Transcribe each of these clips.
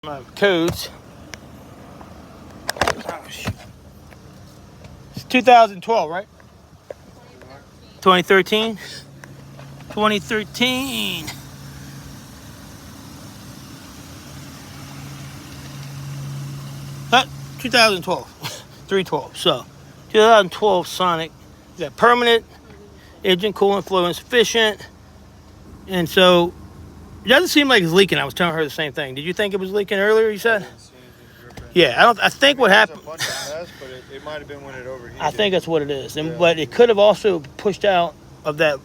Codes. It's 2012, right? 2013. 2013. Not 2012. 312. So, 2012 Sonic. Is that permanent? Engine coolant flow insufficient. And so, it doesn't seem like it's leaking. I was telling her the same thing. Did you think it was leaking earlier, you said? Yeah, I think what happened. But it might have been when it overheated. I think that's what it is. But it could have also pushed out of that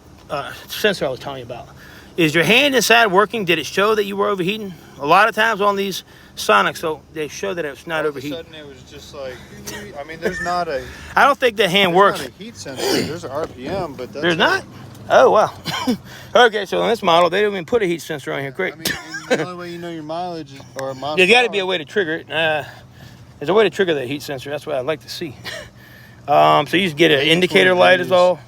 sensor I was telling you about. Is your hand inside working? Did it show that you were overheating? A lot of times on these Sonics, so they show that it's not overheating. All of a sudden, it was just like, I mean, there's not a. I don't think the hand works. There's not a heat sensor. There's an RPM, but that's there's not. Oh wow. Okay, so on this model, they didn't even put a heat sensor on here. Great. I mean, the only way you know your mileage is, or miles. There's got to be a way to trigger it. There's a way to trigger the heat sensor. That's what I'd like to see. So you just get an indicator light is all.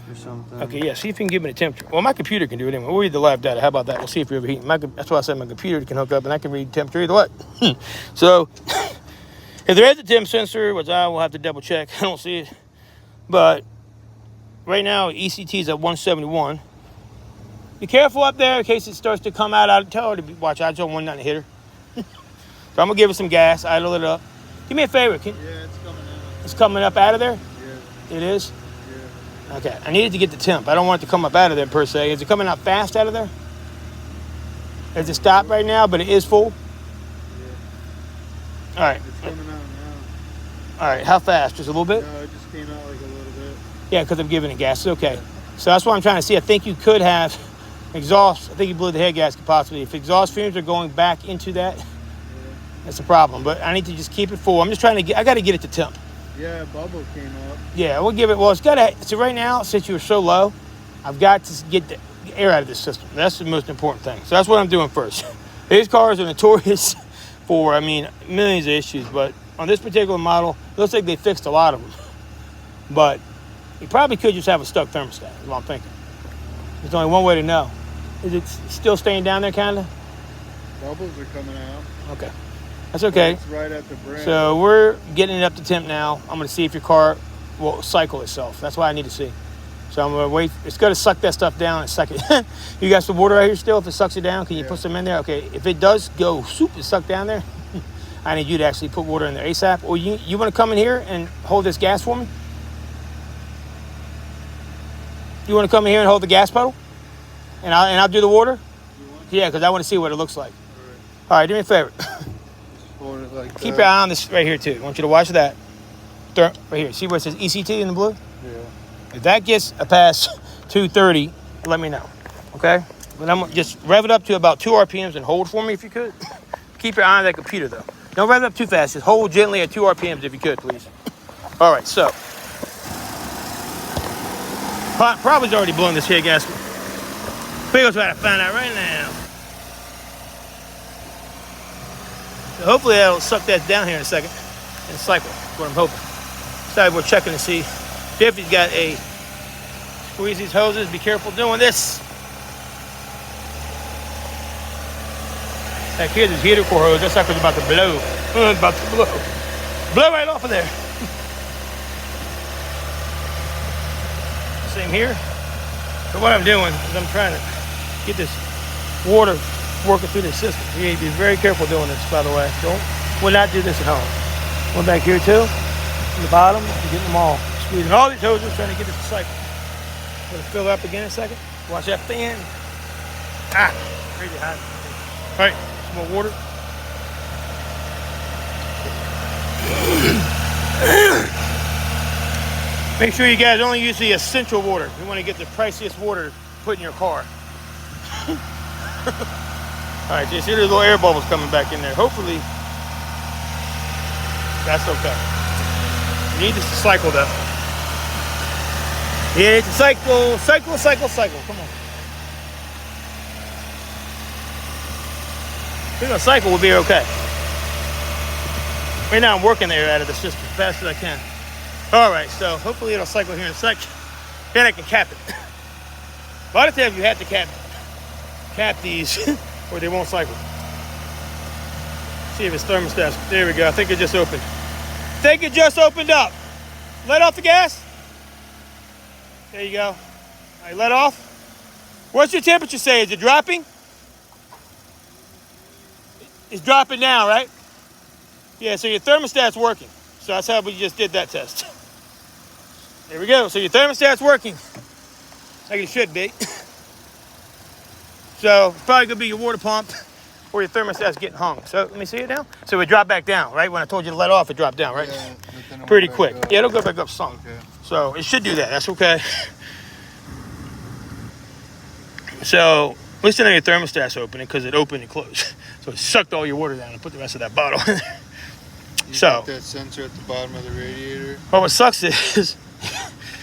Or something. Okay, yeah. See if you can give me the temperature. Well, my computer can do it anyway. We'll read the live data. How about that? We'll see if you're overheating. That's why I said my computer can hook up and I can read temperature either way. So if there is a temp sensor, which I will have to double check. I don't see it, but right now ECT is at 171. Be careful up there in case it starts to come out. I tell her to watch. I don't want nothing to hit her. So I'm gonna give it some gas. Idle it up. Do me a favor. Yeah, it's coming out. It's coming up out of there. Yeah. It is. Yeah. Okay. I needed to get the temp. I don't want it to come up out of there per se. Is it coming out fast out of there? Has it stopped right now? But it is full. Yeah. All right. It's coming out now. All right. How fast? Just a little bit. No, it just came out like a little bit. Yeah, because I'm giving it gas. It's okay. So that's what I'm trying to see. I think you could have exhaust. I think you blew the head gasket possibly. If exhaust fumes are going back into that, that's a problem. But I need to just keep it full. I'm just trying to get. I got to get it to temp. Yeah, bubble came up. Yeah, we'll give it. Well, it's got to. So right now, since you were so low, I've got to get the air out of this system. That's the most important thing. So that's what I'm doing first. These cars are notorious for, millions of issues. But on this particular model, it looks like they fixed a lot of them. But you probably could just have a stuck thermostat, is what I'm thinking. There's only one way to know. Is it still staying down there, kind of? Bubbles are coming out. Okay. That's okay. It's right at the brim. So we're getting it up to temp now. I'm going to see if your car will cycle itself. That's what I need to see. So I'm going to wait. It's going to suck that stuff down and suck it. You got some water right here still? If it sucks it down, can you put some in there? Okay. If it does go and suck down there, I need you to actually put water in there ASAP. Or you want to come in here and hold this gas for me? You want to come in here and hold the gas pedal? And I'll do the water? Yeah, because I want to see what it looks like. All right, do me a favor. Hold it like Keep that. your eye on this right here, too. I want you to watch that. Right here. See where it says ECT in the blue? Yeah. If that gets past 230, let me know. Okay? But I'm going to just rev it up to about 2 RPMs and hold for me if you could. Keep your eye on that computer, though. Don't rev it up too fast. Just hold gently at 2 RPMs if you could, please. All right, so. Probably already blowing this head gasket. We're going to try to find out right now. So hopefully that'll suck that down here in a second and cycle. That's what I'm hoping. So we're checking to see if he's got a squeeze these hoses. Be careful doing this. Back here, this heater core hose. That sucker's about to blow. About to blow. Blow right off of there. Same here. So what I'm doing is I'm trying to get this water working through the system. You need to be very careful doing this, by the way. Will not do this at home. One back here too, from the bottom, you're getting them all. Squeezing all these hoses, trying to get this to cycle. Gonna fill up again in a second. Watch that fan. Crazy hot. All right, some more water. Make sure you guys only use the essential water. You want to get the priciest water to put in your car. All right, so you see there's little air bubbles coming back in there. Hopefully, that's okay. You need this to cycle, though. Yeah, it's a cycle. Come on. If we're going to cycle, we'll be okay. Right now, I'm working the air out of the system as fast as I can. All right, so hopefully it'll cycle here in a sec. Then I can cap it. A lot of times you have to cap these or they won't cycle. See if it's thermostat. There we go. I think it just opened. Up. Let off the gas. There you go. All right, let off. What's your temperature say? Is it dropping? It's dropping now, right? Yeah, so your thermostat's working. So that's how we just did that test. There we go. So your thermostat's working. Like it should be. So it's probably going to be your water pump or your thermostat's getting hung. So let me see it now. So it dropped back down, right? When I told you to let off, it dropped down, right? Yeah, but then it Pretty went quick. back up. Yeah, it'll go back up some. Okay. So it should do that. That's okay. So listen to your thermostat's opening because it opened and closed. So it sucked all your water down and put the rest of that bottle in there. You So got that sensor at the bottom of the radiator. well, what sucks is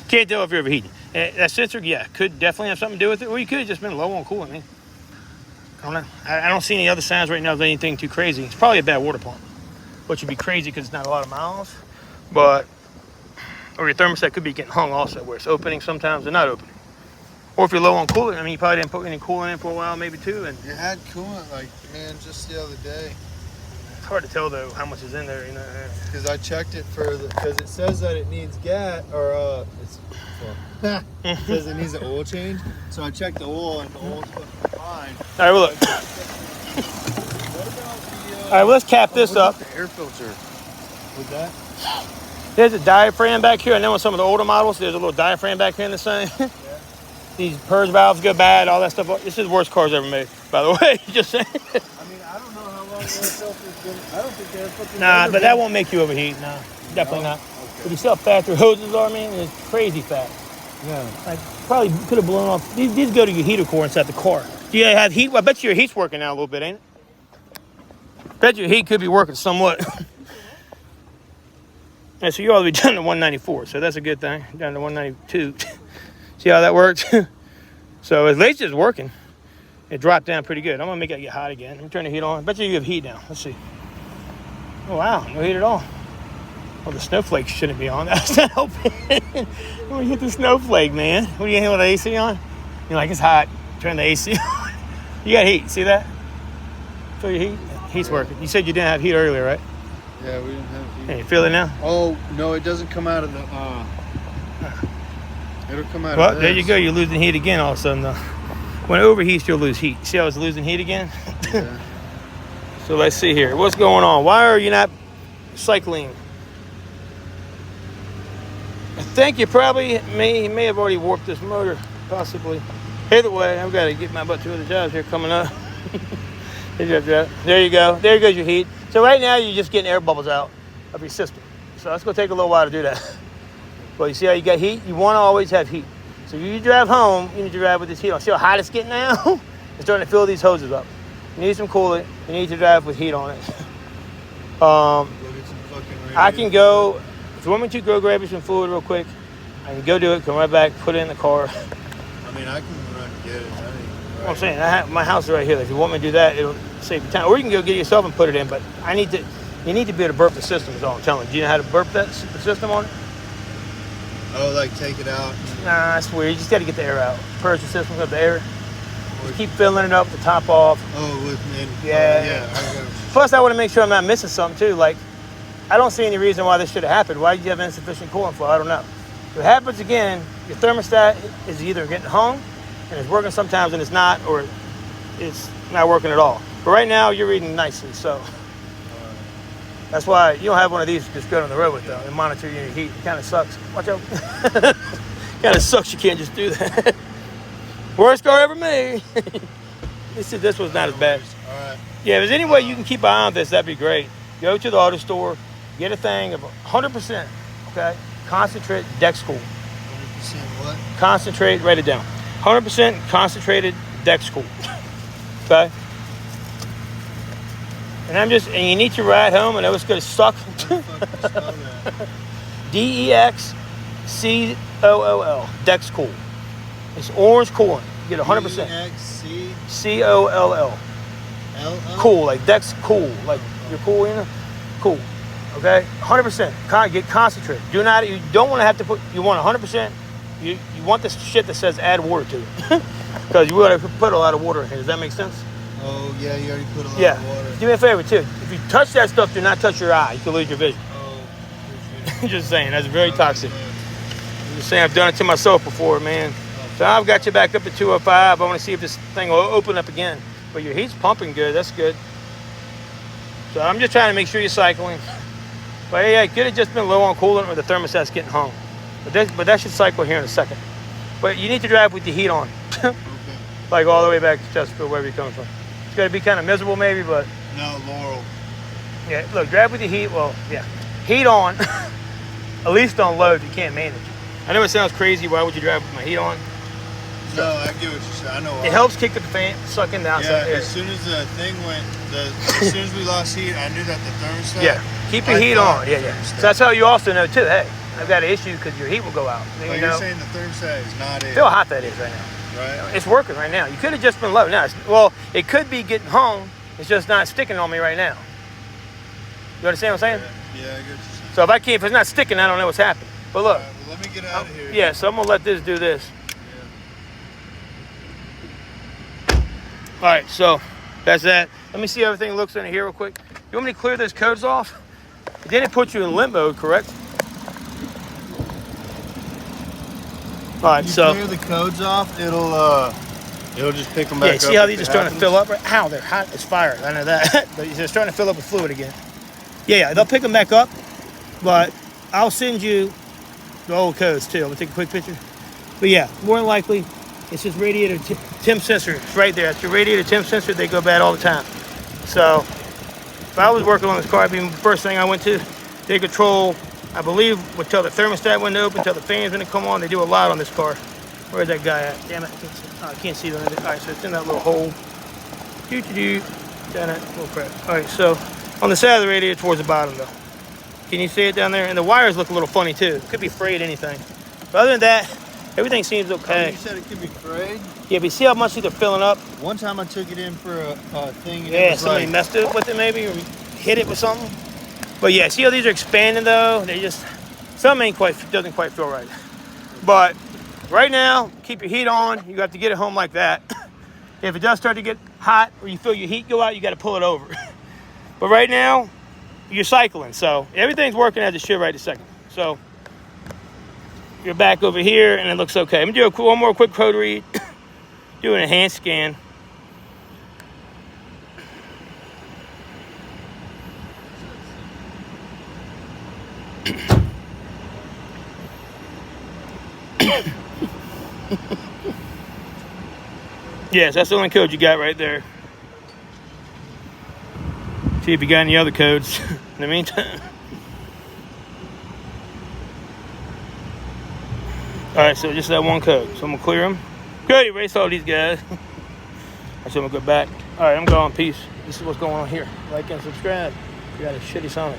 can't tell if you're overheating. That sensor, yeah, could definitely have something to do with it, or you could have just been low on coolant, man. I don't know. I don't see any other signs right now of anything too crazy. It's probably a bad water pump, which would be crazy because it's not a lot of miles. But or your thermostat could be getting hung also, where it's opening sometimes and not opening. Or if you're low on coolant, I mean, you probably didn't put any coolant in for a while, maybe too, and You had coolant, like, man, just the other day. it's hard to tell though how much is in there, you know. Because I checked it because it says that it needs gas, or it says it needs an oil change. So I checked the oil, and the oil's fucking fine. All right, well, look. What about the, All right, well, let's cap this what up. about the air filter? With that? There's a diaphragm back here, and then with some of the older models, there's a little diaphragm back here in the same. Yeah. These purge valves go bad, all that stuff. This is the worst cars ever made, by the way. Just saying. I mean, I don't know how long the air filter's been. I don't think the air filter's Nah, ever but that been- won't make you overheat. No, definitely No? not. But you see how fast their hoses are, man? It's crazy fast. Yeah. Like, probably could have blown off. These go to your heater core inside the car. Do you have heat? Well, I bet you your heat's working now a little bit, ain't it? Bet your heat could be working somewhat. Yeah, so you ought to be down to 194, so that's a good thing. Down to 192. See how that works? So at least it's working. It dropped down pretty good. I'm gonna make it get hot again. Let me turn the heat on. I bet you have heat now. Let's see. Oh wow, no heat at all. Well, the snowflake shouldn't be on. That's not helping. When you hit the snowflake, man. What are you hitting with the AC on? You're like, it's hot. Turn the AC on. You got heat. See that? Feel your heat? Heat's working. You said you didn't have heat earlier, right? Yeah, we didn't have heat. Hey, you feel it now? Oh, no, it doesn't come out of the, it'll come out Well, of there you this. go. You're losing heat again all of a sudden, though. When it overheats, you'll lose heat. See how it's losing heat again? Yeah. So let's see here. What's going on? Why are you not cycling? I think you probably may have already warped this motor, possibly. Either way, I've got to get my butt to other jobs here coming up. There you go. There goes your heat. So right now, you're just getting air bubbles out of your system. So that's going to take a little while to do that. Well, you see how you got heat? You want to always have heat. So you drive home, you need to drive with this heat on. See how hot it's getting now? It's starting to fill these hoses up. You need some coolant. You need to drive with heat on it. Go get some fucking I can go, if you want me to, go grab you some fluid real quick. I can go do it, come right back, put it in the car. I mean, I can run and get it. I'm saying, my house is right here. Like, if you want me to do that, it'll save you time. Or you can go get it yourself and put it in, but you need to be able to burp the system is all I'm telling you. Do you know how to burp the system on it? Oh, like take it out. Nah, that's weird. You just got to get the air out. Purge the system of the air. Just keep filling it up, the top off. Oh, with me. Yeah. I got it. Plus, I want to make sure I'm not missing something, too. Like, I don't see any reason why this should have happened. Why did you have insufficient coolant flow? I don't know. If it happens again, your thermostat is either getting hung, and it's working sometimes, and it's not, or it's not working at all. But right now, you're reading nicely, so that's why you don't have one of these to just go on the road with, though, and monitor your heat. It kind of sucks. Watch out. Kind of sucks you can't just do that. Worst car ever made. This was not as bad. All right. Yeah, if there's any way you can keep an eye on this, that'd be great. Go to the auto store, get a thing of 100%, okay? Concentrate Dex Cool. 100% what? Concentrate, write it down. 100% concentrated Dex Cool. Okay? And you need to ride home, and it's going to suck. DEXCOOL. Dex Cool. It's orange coolant. You get 100%. COOL. Cool, like Dex Cool. Like you're cool, you know? Cool. Okay? 100%. Get concentrated. You don't want to have to put, you want 100%. You want this shit that says add water to it. Because you want to put a lot of water in here. Does that make sense? Oh, yeah, you already put a lot Yeah. of water. Do me a favor, too. If you touch that stuff, do not touch your eye. You can lose your vision. Oh, Just saying. That's very toxic. man. I'm just saying. I've done it to myself before, man. So I've got you back up to 205. I want to see if this thing will open up again. But your heat's pumping good. That's good. So I'm just trying to make sure you're cycling. But yeah, it could have just been low on coolant or the thermostat's getting hung. But that should cycle here in a second. But you need to drive with the heat on. Okay. Like all the way back to Chesterfield, wherever you're coming from. It's going to be kind of miserable maybe, but No, Laurel. yeah, look, drive with the heat. Well, yeah, heat on. At least on low if you can't manage. I know it sounds crazy. Why would you drive with my heat on? No, I get what you're saying. I know why. It helps kick the fan, suck in the outside Yeah, air. as soon as the thing went, as soon as we lost heat, I knew that the thermostat. Yeah, keep your heat on. Yeah, yeah. So that's how you also know too. Hey, I've got an issue because your heat will go out. Then Like you you're know, saying the thermostat is not it. feel how hot that is right now. Right? It's working right now. You could have just been low. Now, well, it could be getting home. It's just not sticking on me right now. You understand what I'm saying? Yeah, I get what you're saying. So if it's not sticking, I don't know what's happening. But look, All right, well, let me get out of here. yeah. So I'm gonna let this do this. All right, so that's that. Let me see how everything looks in here real quick. You want me to clear those codes off? Then it puts you in limp mode, correct? All right, You so clear the codes off, it'll just pick them back yeah, up. see how if these it are starting to happens? fill up? Right? Ow, they're hot. It's fire. I know that. But they're starting to fill up with fluid again. Yeah, they'll pick them back up. But I'll send you the old codes too. I'm gonna take a quick picture. But yeah, more than likely, it's just radiator temp sensor. It's right there. It's your radiator temp sensor. They go bad all the time. So if I was working on this car, it'd be the first thing I went to. They control, I believe, would tell the thermostat when to open, tell the fans when to come on. They do a lot on this car. Where's that guy at? Damn it, I can't see the. All right, so it's in that little hole. Down that little crap. All right, so on the side of the radiator towards the bottom though. Can you see it down there? And the wires look a little funny too. Could be frayed, anything. But other than that, everything seems Oh, okay. you said it could be frayed? Yeah, but you see how much they're filling up? One time I took it in for a thing. And it Yeah, was somebody like, messed it with it maybe, or hit it with something. But yeah, see how these are expanding though? They just, something doesn't quite feel right. But right now, keep your heat on. You have to get it home like that. If it does start to get hot or you feel your heat go out, you got to pull it over. But right now, you're cycling, so everything's working as it should right this second. So you're back over here, and it looks okay. I'm gonna do one more quick code read. Do an enhanced scan. Yes, that's the only code you got right there. See if you got any other codes in the meantime. All right, so just that one code. So I'm gonna clear them. Good, erase all these guys. So I'm gonna go back. All right, I'm going. Peace. This is what's going on here. Like and subscribe. You got a shitty Sonic.